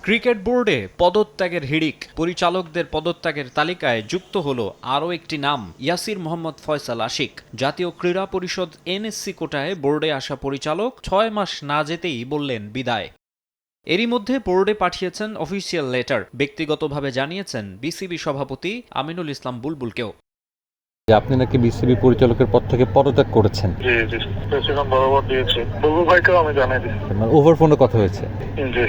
Cricket বোর্ডে পদত্যাগের হিড়িক, পরিচালকদের পদত্যাগের তালিকায় যুক্ত হলো আরও একটি নাম, ইয়াসির মোহাম্মদ ফয়সাল আশিক। জাতীয় ক্রীড়া পরিষদ এনএসসি কোটায় বোর্ডে আসা পরিচালক ৬ মাস না যেতেই বললেন বিদায়। এরই মধ্যে বোর্ডে পাঠিয়েছেন অফিসিয়াল লেটার, ব্যক্তিগতভাবে জানিয়েছেন বিসিবি সভাপতি আমিনুল ইসলাম বুলবুলকেও। আপনি নাকি বিসিবি পরিচালকের পদ থেকে পদত্যাগ করেছেন। জি জি, প্রেসিডেন্ট বরাবর দিয়েছে, বুলবুল ভাইকেও আমি জানিয়ে দিচ্ছি। ওভার ফোনে কথা হয়েছে। জি।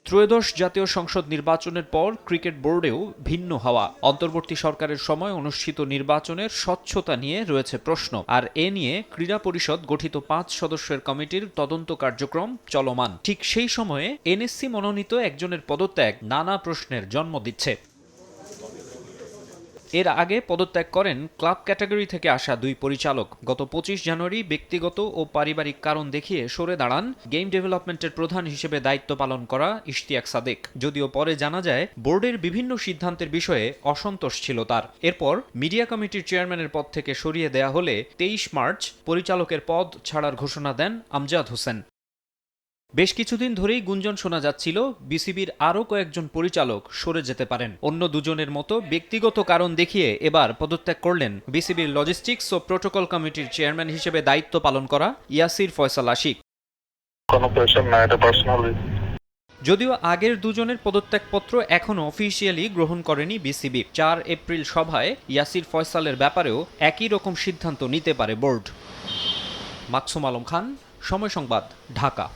ত্রয়োদশ জাতীয় সংসদ নির্বাচনের পর ক্রিকেট বোর্ডেও ভিন্ন হাওয়া। অন্তর্বর্তী সরকারের সময় অনুষ্ঠিত নির্বাচনের স্বচ্ছতা নিয়ে রয়েছে প্রশ্ন, আর এ নিয়ে ক্রীড়া পরিষদ গঠিত ৫ সদস্যের কমিটির তদন্ত কার্যক্রম চলমান। ঠিক সেই সময়ে এনএসসি মনোনীত একজনের পদত্যাগ নানা প্রশ্নের জন্ম দিচ্ছে। এর আগে পদত্যাগ করেন ক্লাব ক্যাটাগরি থেকে আসা ২ পরিচালক। গত ২৫ জানুয়ারি ব্যক্তিগত ও পারিবারিক কারণ দেখিয়ে সরে দাঁড়ান গেম ডেভেলপমেন্টের প্রধান হিসেবে দায়িত্ব পালন করা ইশতিয়াক সাদেক। যদিও পরে জানা যায় বোর্ডের বিভিন্ন সিদ্ধান্তের বিষয়ে অসন্তোষ ছিল তার। এরপর মিডিয়া কমিটির চেয়ারম্যানের পদ থেকে সরিয়ে দেয়া হলে ২৩ মার্চ পরিচালকের পদ ছাড়ার ঘোষণা দেন আমজাদ হোসেন। বেশ কিছুদিন ধরেই গুঞ্জন শোনা যাচ্ছিল বিসিবির আরও কয়েকজন পরিচালক সরে যেতে পারেন। অন্য দুজনের মতো ব্যক্তিগত কারণ দেখিয়ে এবার পদত্যাগ করলেন বিসিবির লজিস্টিক্স ও প্রোটোকল কমিটির চেয়ারম্যান হিসেবে দায়িত্ব পালন করা ইয়াসির ফয়সাল আশিক। কোনো প্রেশার না, এটা পার্সোনালি। যদিও আগের দুজনের পদত্যাগপত্র এখনও অফিসিয়ালি গ্রহণ করেনি বিসিবি। ৪ এপ্রিল সভায় ইয়াসির ফয়সালের ব্যাপারেও একই রকম সিদ্ধান্ত নিতে পারে বোর্ড। মাকসুম আলম খান, সময় সংবাদ, ঢাকা।